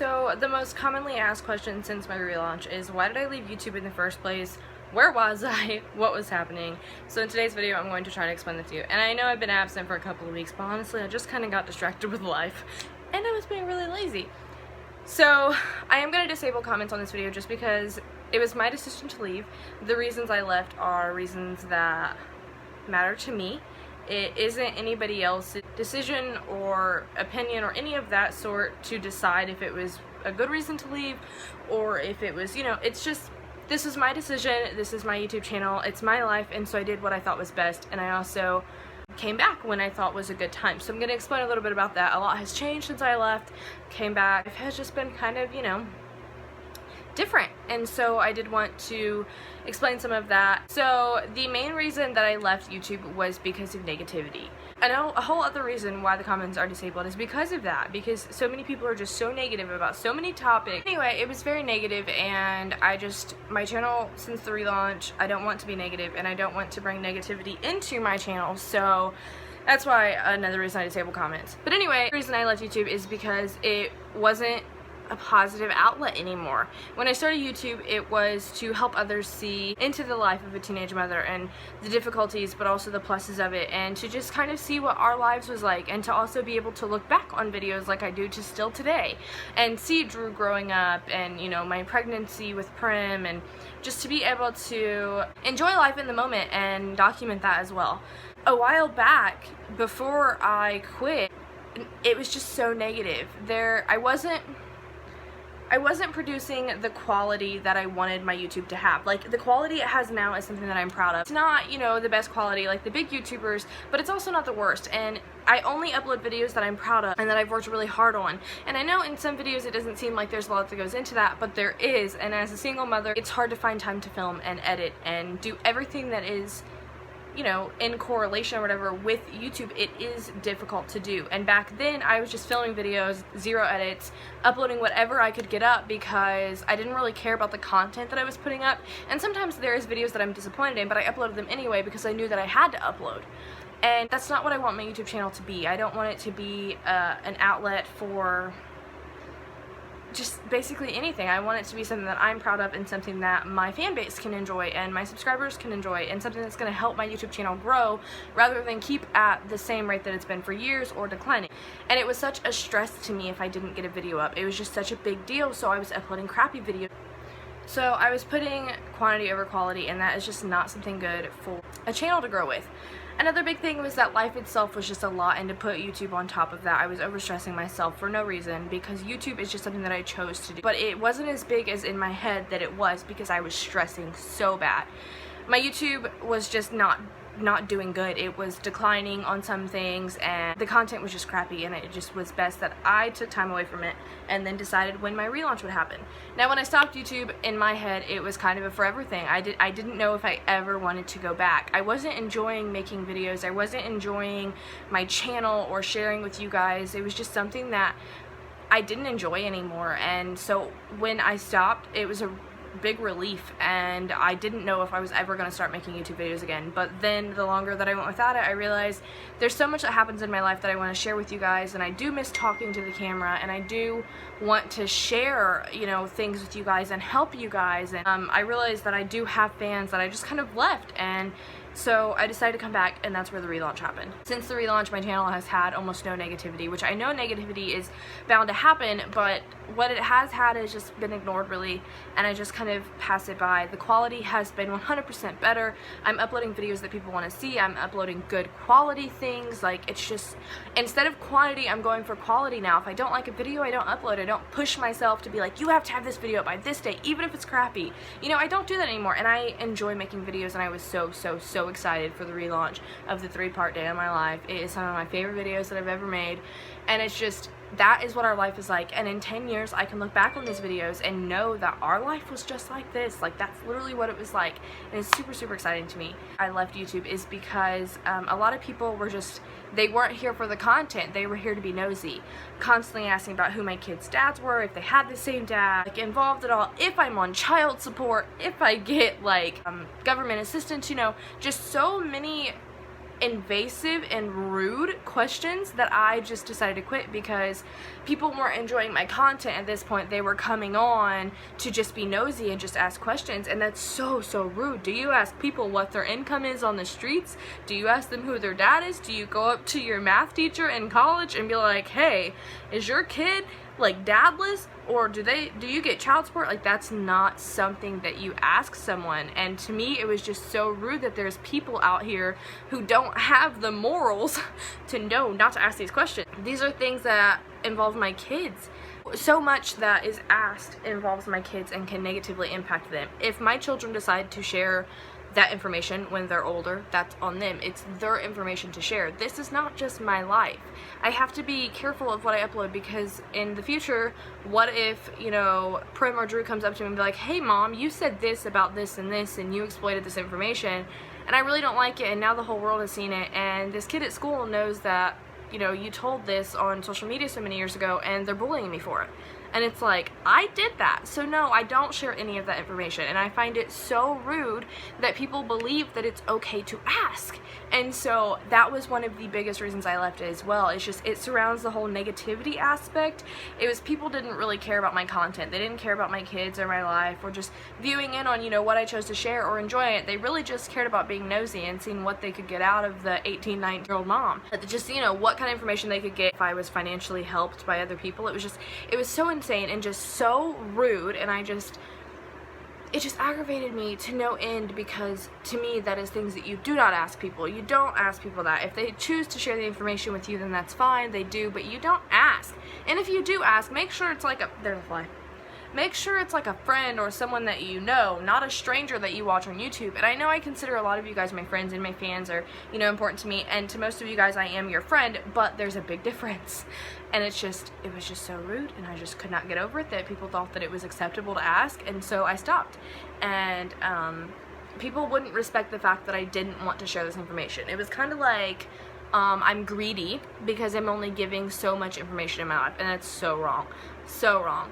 So the most commonly asked question since my relaunch is, why did I leave YouTube in the first place? Where was I? What was happening? So in today's video I'm going to try to explain this to you. And I know I've been absent for a couple of weeks, but honestly I just kind of got distracted with life and I was being really lazy. So I am going to disable comments on this video just because it was my decision to leave. The reasons I left are reasons that matter to me. It isn't anybody else's decision or opinion or any of that sort to decide if it was a good reason to leave or if it was, it's just, this is my decision, this is my YouTube channel, it's my life, and so I did what I thought was best, and I also came back when I thought was a good time. So I'm going to explain a little bit about that. A lot has changed since I left, came back. It has just been kind of, different, and so I did want to explain some of that. So the main reason that I left YouTube was because of negativity. I know a whole other reason why the comments are disabled is because of that, because so many people are just so negative about so many topics. Anyway, it was very negative, and my channel, since the relaunch, I don't want to be negative, and I don't want to bring negativity into my channel, so that's why another reason I disable comments. But anyway, the reason I left YouTube is because it wasn't a positive outlet anymore. When I started YouTube, it was to help others see into the life of a teenage mother and the difficulties, but also the pluses of it, and to just kind of see what our lives was like, and to also be able to look back on videos like I do to still today and see Drew growing up, and my pregnancy with Prim, and just to be able to enjoy life in the moment and document that as well. A while back, before I quit, it was just so negative. I wasn't producing the quality that I wanted my YouTube to have. Like, the quality it has now is something that I'm proud of. It's not, the best quality like the big YouTubers, but it's also not the worst. And I only upload videos that I'm proud of and that I've worked really hard on. And I know in some videos it doesn't seem like there's a lot that goes into that, but there is. And as a single mother, it's hard to find time to film and edit and do everything that is, in correlation or whatever with YouTube. It is difficult to do. And back then I was just filming videos, zero edits, uploading whatever I could get up because I didn't really care about the content that I was putting up. And sometimes there is videos that I'm disappointed in, but I uploaded them anyway because I knew that I had to upload. And that's not what I want my YouTube channel to be. I don't want it to be an outlet for just basically anything. I want it to be something that I'm proud of and something that my fan base can enjoy and my subscribers can enjoy, and something that's going to help my YouTube channel grow rather than keep at the same rate that it's been for years or declining. And it was such a stress to me if I didn't get a video up. It was just such a big deal, so I was uploading crappy videos. So I was putting quantity over quality, and that is just not something good for a channel to grow with. Another big thing was that life itself was just a lot, and to put YouTube on top of that, I was overstressing myself for no reason because YouTube is just something that I chose to do. But it wasn't as big as in my head that it was because I was stressing so bad. My YouTube was just not doing good. It was declining on some things, and the content was just crappy, and it just was best that I took time away from it and then decided when my relaunch would happen. Now, when I stopped YouTube, in my head it was kind of a forever thing. I didn't know if I ever wanted to go back. I wasn't enjoying making videos. I wasn't enjoying my channel or sharing with you guys. It was just something that I didn't enjoy anymore, and so when I stopped, it was a big relief, and I didn't know if I was ever going to start making YouTube videos again. But then the longer that I went without it, I realized there's so much that happens in my life that I want to share with you guys, and I do miss talking to the camera, and I do want to share things with you guys and help you guys. And I realized that I do have fans that I just kind of left, and so I decided to come back, and that's where the relaunch happened. Since the relaunch, my channel has had almost no negativity, which I know negativity is bound to happen, but what it has had has just been ignored, really, and I just kind of pass it by. The quality has been 100% better. I'm uploading videos that people want to see. I'm uploading good quality things. Like, it's just, instead of quantity, I'm going for quality now. If I don't like a video, I don't upload. I don't push myself to be like, you have to have this video up by this day, even if it's crappy. I don't do that anymore, and I enjoy making videos, and I was so excited for the relaunch of the 3-part Day of My Life. It is some of my favorite videos that I've ever made, and it's just, that is what our life is like. And in 10 years I can look back on these videos and know that our life was just like this. Like, that's literally what it was like, and it's super exciting to me. I left YouTube is because a lot of people were just, they weren't here for the content. They were here to be nosy, constantly asking about who my kids' dads were, if they had the same dad, like involved at all, if I'm on child support, if I get like government assistance, just so many invasive and rude questions that I just decided to quit because people weren't enjoying my content at this point. They were coming on to just be nosy and just ask questions, and that's so rude. Do you ask people what their income is on the streets? Do you ask them who their dad is? Do you go up to your math teacher in college and be like, hey, is your kid like dadless, or do you get child support? Like, that's not something that you ask someone. And to me, it was just so rude that there's people out here who don't have the morals to know not to ask these questions. These are things that involve my kids. So much that is asked involves my kids and can negatively impact them. If my children decide to share that information when they're older, that's on them. It's their information to share. This is not just my life. I have to be careful of what I upload, because in the future, what if, you know, Prim or Drew comes up to me and be like, hey mom, you said this about this and this and you exploited this information and I really don't like it, and now the whole world has seen it, and this kid at school knows that, you know, you told this on social media so many years ago and they're bullying me for it. And it's like, I did that. So no, I don't share any of that information. And I find it so rude that people believe that it's okay to ask. And so that was one of the biggest reasons I left it as well. It's just, it surrounds the whole negativity aspect. It was people didn't really care about my content. They didn't care about my kids or my life or just viewing in on, you know, what I chose to share or enjoying it. They really just cared about being nosy and seeing what they could get out of the 18, 19-year-old mom. Just, you know, what kind of information they could get if I was financially helped by other people. It was so insane and just so rude, and it just aggravated me to no end, because to me that is things that you do not ask people. You don't ask people that. If they choose to share the information with you, then that's fine, they do, but you don't ask. And if you do ask, make sure it's like there's a fly. Make sure it's like a friend or someone that you know, not a stranger that you watch on YouTube. And I know I consider a lot of you guys my friends, and my fans are, you know, important to me, and to most of you guys I am your friend, but there's a big difference. And it was just so rude, and I just could not get over it that people thought that it was acceptable to ask, and so I stopped. And people wouldn't respect the fact that I didn't want to share this information. It was kind of like, I'm greedy because I'm only giving so much information in my life, and that's so wrong. So wrong.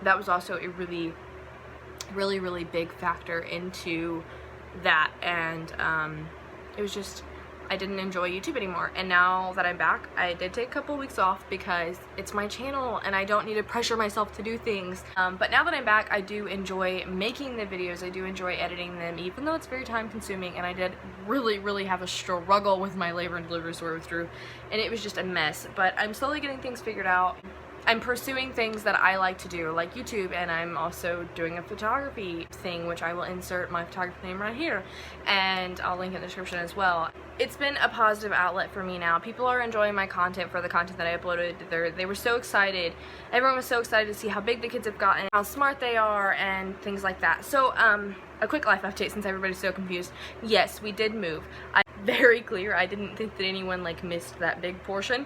That was also a really big factor into that, and it was just, I didn't enjoy YouTube anymore. And now that I'm back, I did take a couple weeks off because it's my channel and I don't need to pressure myself to do things. But now that I'm back, I do enjoy making the videos. I do enjoy editing them, even though it's very time consuming, and I did really have a struggle with my labor and delivery story with Drew, and it was just a mess. But I'm slowly getting things figured out. I'm pursuing things that I like to do, like YouTube, and I'm also doing a photography thing, which I will insert my photography name right here, and I'll link in the description as well. It's been a positive outlet for me now. People are enjoying my content for the content that I uploaded. They were so excited. Everyone was so excited to see how big the kids have gotten, how smart they are, and things like that. So, a quick life update since everybody's so confused. Yes, we did move. Very clear. I didn't think that anyone like missed that big portion.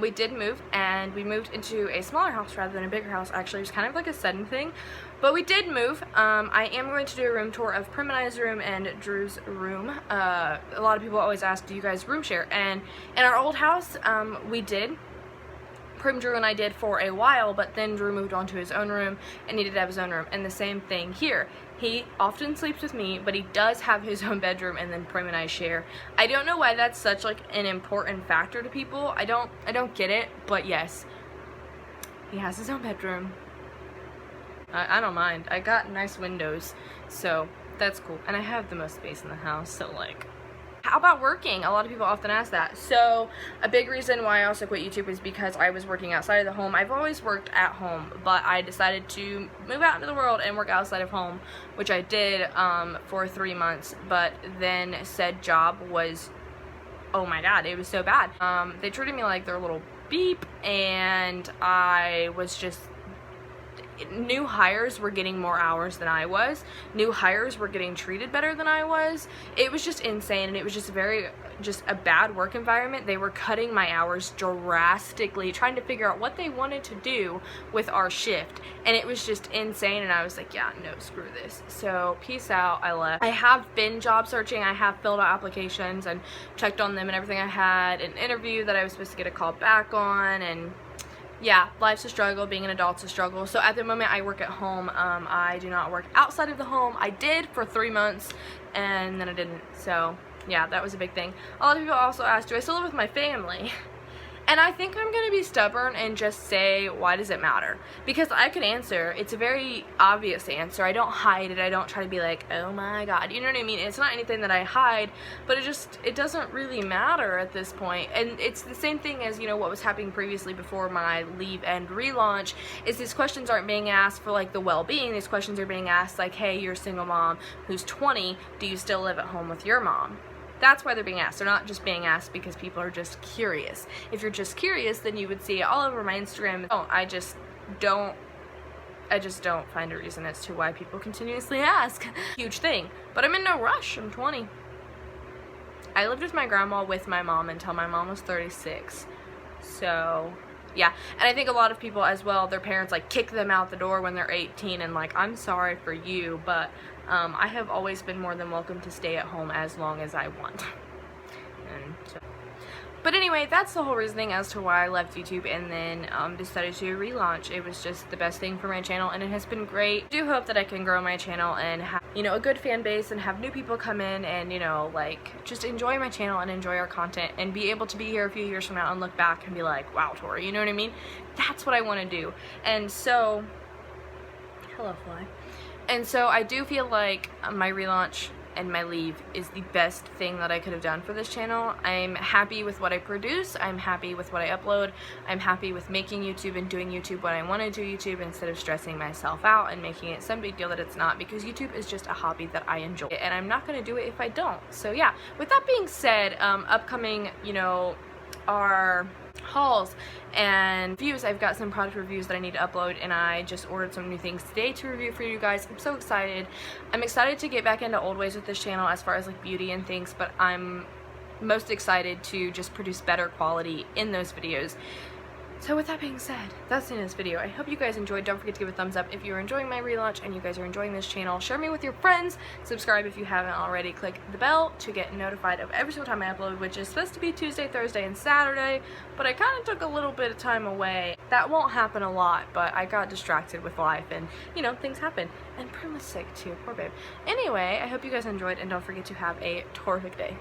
We did move, and we moved into a smaller house rather than a bigger house. Actually, it was kind of like a sudden thing, but we did move. I am going to do a room tour of Prim and I's room and Drew's room. A lot of people always ask, do you guys room share? And in our old house, we did. Prim, Drew, and I did for a while, but then Drew moved on to his own room and he did have his own room. And the same thing here. He often sleeps with me, but he does have his own bedroom, and then Prim and I share. I don't know why that's such like an important factor to people. I don't get it, but yes, he has his own bedroom. I don't mind. I got nice windows, so that's cool. And I have the most space in the house, so like, how about working? A lot of people often ask that. So a big reason why I also quit YouTube is because I was working outside of the home. I've always worked at home, but I decided to move out into the world and work outside of home, which I did for 3 months. But then said job was, oh my god, it was so bad. They treated me like their little beep, and I was just, new hires were getting more hours than I was. New hires were getting treated better than I was. It was just insane, and it was just a bad work environment. They were cutting my hours drastically, trying to figure out what they wanted to do with our shift, and it was just insane. And I was like, yeah, no, screw this. So peace out. I left. I have been job searching. I have filled out applications and checked on them and everything. I had an interview that I was supposed to get a call back on, and yeah, life's a struggle. Being an adult's a struggle. So at the moment, I work at home. I do not work outside of the home. I did for 3 months, and then I didn't. So yeah, that was a big thing. A lot of people also asked, do I still live with my family? And I think I'm gonna be stubborn and just say, why does it matter? Because I could answer, it's a very obvious answer. I don't hide it. I don't try to be like, oh my god, you know what I mean? It's not anything that I hide, but it doesn't really matter at this point. And it's the same thing as, you know, what was happening previously before my leave and relaunch, is these questions aren't being asked for like the well-being. These questions are being asked like, hey, you're a single mom who's 20, do you still live at home with your mom? That's why they're being asked. They're not just being asked because people are just curious. If you're just curious, then you would see it all over my Instagram. I just don't find a reason as to why people continuously ask. Huge thing. But I'm in no rush. I'm 20. I lived with my grandma with my mom until my mom was 36. So, yeah. And I think a lot of people as well, their parents like kick them out the door when they're 18 and like, I'm sorry for you, but I have always been more than welcome to stay at home as long as I want. But anyway, that's the whole reasoning as to why I left YouTube and then decided to relaunch. It was just the best thing for my channel, and it has been great. I do hope that I can grow my channel and have, you know, a good fan base and have new people come in and, you know, like, just enjoy my channel and enjoy our content and be able to be here a few years from now and look back and be like, wow, Tori, you know what I mean? That's what I want to do. And so, hello, fly. And so I do feel like my relaunch and my leave is the best thing that I could have done for this channel. I'm happy with what I produce. I'm happy with what I upload. I'm happy with making YouTube and doing YouTube when I want to do YouTube instead of stressing myself out and making it some big deal that it's not, because YouTube is just a hobby that I enjoy and I'm not going to do it if I don't. So yeah, with that being said, upcoming, you know, our hauls and reviews. I've got some product reviews that I need to upload, and I just ordered some new things today to review for you guys. I'm so excited. I'm excited to get back into old ways with this channel as far as like beauty and things, but I'm most excited to just produce better quality in those videos. So with that being said, that's the end of this video. I hope you guys enjoyed. Don't forget to give a thumbs up if you're enjoying my relaunch and you guys are enjoying this channel. Share me with your friends. Subscribe if you haven't already. Click the bell to get notified of every single time I upload, which is supposed to be Tuesday, Thursday, and Saturday, but I kind of took a little bit of time away. That won't happen a lot, but I got distracted with life and, you know, things happen. And Prim was sick too, poor babe. Anyway, I hope you guys enjoyed, and don't forget to have a terrific day.